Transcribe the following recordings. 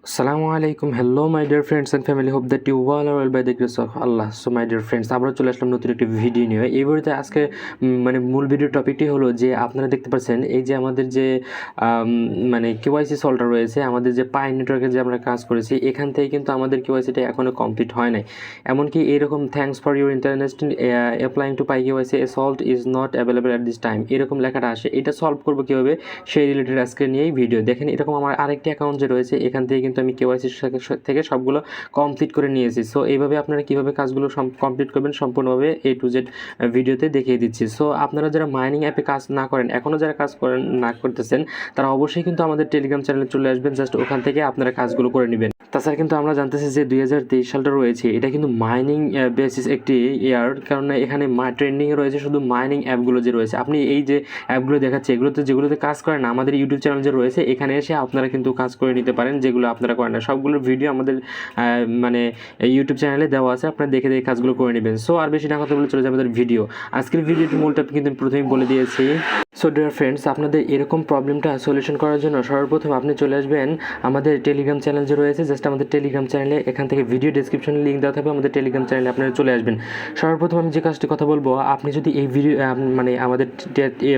Assalamualaikum, hello my dear friends and family, hope that you all are well by the grace of Allah. So my dear friends, আমরা চলে আসলাম নতুন একটি video নিয়ে। এই ভিডিওতে আজকে মানে মূল ভিডিও টপিকটি হলো যে আপনারা দেখতে পাচ্ছেন এই যে আমাদের যে মানে কেওয়াইসি সলভটা রয়েছে, আমাদের যে পাই নেটওয়ার্কে যে আমরা কাজ করেছি এখান থেকে কিন্তু আমাদের কেওয়াইসিটা এখনো কমপ্লিট হয় নাই। এমনকি এরকম thanks for your internet applying two pi KYC A salt is not available at this time, এরকম লেখাটা আসে। এটা সলভ করবো কীভাবে সেই রিলেটেড আজকে নিয়েই ভিডিও। দেখেন এরকম আমার আরেকটি অ্যাকাউন্ট যে রয়েছে এখান থেকে কিন্তু আমি কেওয়াইসি থেকে সবগুলো কমপ্লিট করে নিয়েছি। সো এইভাবে আপনারা কীভাবে কাজগুলো কমপ্লিট করবেন সম্পূর্ণভাবে A to Z ভিডিওতে দেখিয়ে দিচ্ছি। সো আপনারা যারা মাইনিং অ্যাপে কাজ না করেন, এখনও যারা কাজ করেন না করতেছেন, তারা অবশ্যই কিন্তু আমাদের টেলিগ্রাম চ্যানেলে চলে আসবেন, জাস্ট ওখান থেকে আপনারা কাজগুলো করে নেবেন। তাছাড়া কিন্তু আমরা জানতেছি যে 2023 সালটা রয়েছে, এটা কিন্তু মাইনিং বেসিস একটি ইয়ার, কারণ এখানে ট্রেন্ডিংয়ে রয়েছে শুধু মাইনিং অ্যাপগুলো যে রয়েছে। আপনি এই যে অ্যাপগুলো দেখাচ্ছে এগুলোতে যেগুলোতে কাজ করেন না, আমাদের ইউটিউব চ্যানেল যে রয়েছে এখানে এসে আপনারা কিন্তু কাজ করে নিতে পারেন, যেগুলো আপনারা করেন না। সবগুলোর ভিডিও আমাদের মানে ইউটিউব চ্যানেলে দেওয়া আছে, আপনারা দেখে দেখে কাজগুলো করে নেবেন। সো আর বেশি না কথা বলে চলে যাবে আমাদের ভিডিও। আজকের ভিডিওটি মূল টপিক কিন্তু প্রথমেই বলে দিয়েছি। সো ডিয়ার ফ্রেন্ডস, আপনাদের এরকম প্রবলেমটা সলিউশন করার জন্য সর্বপ্রথম আপনি চলে আসবেন আমাদের টেলিগ্রাম চ্যানেল যে রয়েছে, জাস্ট আমাদের টেলিগ্রাম চ্যানেলে এখান থেকে ভিডিও ডিসক্রিপশনে লিঙ্ক দেওয়া থাকবে, আমাদের টেলিগ্রাম চ্যানেলে আপনারা চলে আসবেন। সর্বপ্রথম আমি যে কাজটি কথা বলবো, আপনি যদি এই ভিডিও মানে আমাদের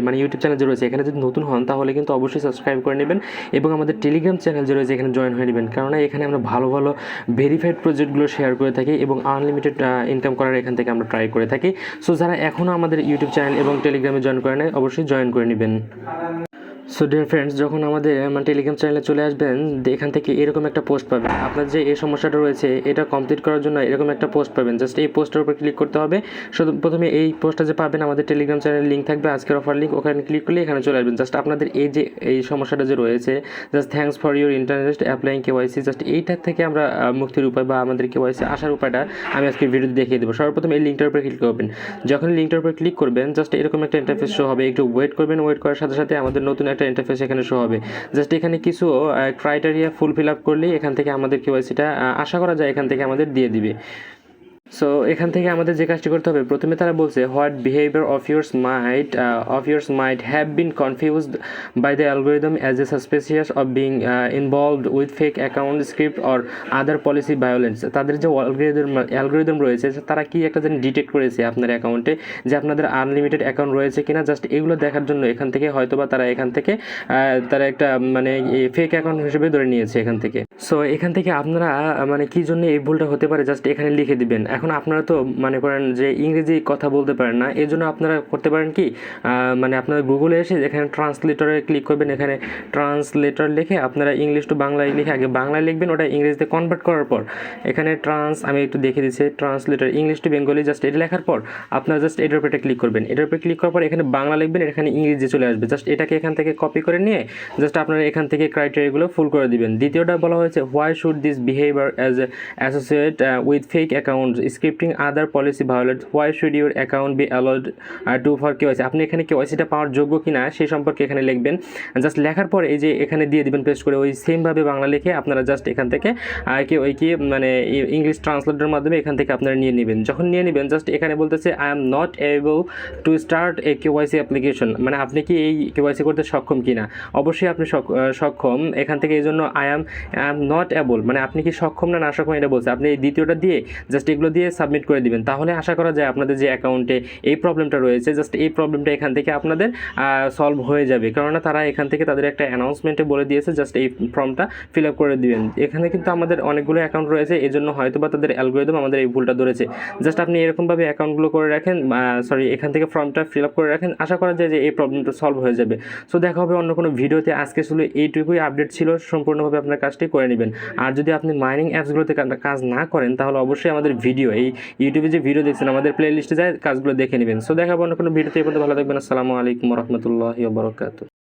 মানে ইউটিউব চ্যানেল যে রয়েছে এখানে যদি নতুন হন তাহলে কিন্তু অবশ্যই সাবস্ক্রাইব করে নেবেন এবং আমাদের টেলিগ্রাম চ্যানেল যে রয়েছে এখানে জয়েন হয়ে নেবেন, কারণ এখানে আমরা ভালো ভালো ভেরিফাইড প্রজেক্টগুলো শেয়ার করে থাকি এবং আনলিমিটেড ইনকাম করার এখান থেকে আমরা ট্রাই করে থাকি। সো যারা এখনও আমাদের ইউটিউব চ্যানেল এবং টেলিগ্রামে জয়েন করে নেয় অবশ্যই জয়েন করে নেবেন। সো ডিয়ার ফ্রেন্ডস, যখন আমাদের টেলিগ্রাম চ্যানেলে চলে আসবেন এখান থেকে এরকম একটা পোস্ট পাবেন। আপনার যে এই সমস্যাটা রয়েছে এটা কমপ্লিট করার জন্য এরকম একটা পোস্ট পাবেন, জাস্ট এই পোস্টের উপর ক্লিক করতে হবে। শুধু প্রথমে এই পোস্টটা যে পাবেন আমাদের টেলিগ্রাম চ্যানেলের লিঙ্ক থাকবে, আজকের অফার লিঙ্ক, ওখানে ক্লিক করলে এখানে চলে আসবেন। জাস্ট আপনাদের এই যে এই সমস্যাটা যে রয়েছে, just thanks for your internet applying KYC, just এইটার থেকে আমরা মুক্তির উপায় বা আমাদের কেওয়াইসি আসার উপায়টা আমি আজকে ভিডিওতে দেখিয়ে দেবো। সর্বপ্রথম এই লিঙ্কটার উপর ক্লিক করবেন। যখন লিঙ্কটার উপর ক্লিক করবেন জাস্ট এরকম একটা ইন্টারফেস শো হবে, একটু ওয়েট করবেন। ওয়েট করার সাথে সাথে আমাদের নতুন একটা ইন্টারফেস এখানে শো হবে। জাস্ট এখানে কিছু ক্রাইটেরিয়া ফুলফিল আপ করলেই এখান থেকে আমাদের কেওয়াইসিটা আশা করা যায় এখান থেকে আমাদের দিয়ে দিবে। সো এখান থেকে আমাদের যে কাজটি করতে হবে, প্রথমে তারা বলছে what behaviour of yours might have been confused by the algorithm as a suspicious of being involved with fake account script or other policy violence. তাদের যে অ্যালগোরিদম রয়েছে তারা কি একটা যেন ডিটেক্ট করেছে আপনার অ্যাকাউন্টে, যে আপনাদের আনলিমিটেড অ্যাকাউন্ট রয়েছে কিনা, জাস্ট এগুলো দেখার জন্য এখান থেকে হয়তোবা তারা এখান থেকে তারা একটা মানে ফেক অ্যাকাউন্ট হিসেবে ধরে নিয়েছে এখান থেকে। সো এখান থেকে আপনারা মানে কী জন্য এই ভুলটা হতে পারে জাস্ট এখানে লিখে দিবেন। এখন আপনারা তো মনে করেন যে ইংরেজি কথা বলতে পারেন না, এই জন্য আপনারা করতে পারেন কি, মানে আপনারা গুগলে এসে এখানে ট্রান্সলেটরে ক্লিক করবেন, এখানে ট্রান্সলেটর লিখে আপনারা ইংলিশ টু বাংলায় লিখে আগে বাংলায় লিখবেন, ওটা ইংরেজিতে কনভার্ট করার পর এখানে আমি একটু দেখে দিচ্ছি translator English to Bengali, just এটা লেখার পর আপনারা জাস্ট এটার উপরে ক্লিক করবেন। এটার উপরে ক্লিক করার পর এখানে বাংলা লিখবেন, এখানে ইংরেজি চলে আসবে। জাস্ট এটাকে এখান থেকে কপি করে নিয়ে জাস্ট আপনারা এখান থেকে ক্রাইটেরিয়াগুলো ফুল করে দিবেন। দ্বিতীয়টা বলা হয়েছে why should this behaviour as associate with fake account scripting other policy violate, why should your account be allowed to for KYC. আপনি এখানে কেওয়াইসিটা পাওয়ার যোগ্য কিনা সেই সম্পর্কে এখানে লিখবেন। জাস্ট লেখার পর এই যে এখানে দিয়ে দিবেন পেস্ট করে, ওই সেমভাবে বাংলা লিখে আপনারা জাস্ট এখান থেকে মানে ইংলিশ ট্রান্সলেটরের মাধ্যমে এখান থেকে আপনারা নিয়ে নেবেন। যখন নিয়ে নেবেন জাস্ট এখানে বলতেছে I am not able to start A KYC application, মানে আপনি কি এই কেওয়াইসি করতে সক্ষম কিনা। অবশ্যই আপনি সক্ষম, এখান থেকে এই জন্য আই এম নট এবল, মানে আপনি কি সক্ষম না সক্ষম এটা বলছে। আপনি এই দ্বিতীয়টা দিয়ে জাস্ট এগুলো দিয়ে সাবমিট করে দিবেন, তাহলে আশা করা যায় আপনাদের যে অ্যাকাউন্টে এই প্রবলেমটা রয়েছে জাস্ট এই প্রবলেমটা এখান থেকে আপনাদের সলভ হয়ে যাবে। কেননা তারা এখান থেকে তাদের একটা অ্যানাউন্সমেন্টে বলে দিয়েছে জাস্ট এই ফর্মটা ফিল আপ করে দিবেন। এখানে কিন্তু আমাদের অনেকগুলো অ্যাকাউন্ট রয়েছে, এই জন্য হয়তো বা তাদের অ্যালগোরিদম আমাদের এই ভুলটা ধরেছে। জাস্ট আপনি এরকমভাবে অ্যাকাউন্টগুলো করে রাখেন, এখান থেকে ফর্মটা ফিল আপ করে রাখেন, আশা করা যায় যে এই প্রবলেমটা সলভ হয়ে যাবে। সো দেখা হবে অন্য কোনো ভিডিওতে। আজকে শুধু এইটুকুই আপডেট ছিল, সম্পূর্ণভাবে আপনার কাজটি করে নেবেন। আর যদি আপনি মাইনিং অ্যাপসগুলোতে কাজ না করেন তাহলে অবশ্যই আমাদের ভিডিও এই ইউটিউবে যে ভিডিও দেখছেন আমাদের প্লে লিস্টে যায় কাজগুলো দেখে নেবেন। সো দেখাবো অন্য কোনো ভিডিওতে। এই পর্যন্ত ভালো থাকবেন। আসসালামু আলাইকুম রহমতুল্লাহি ওয়া বারাকাতুহু।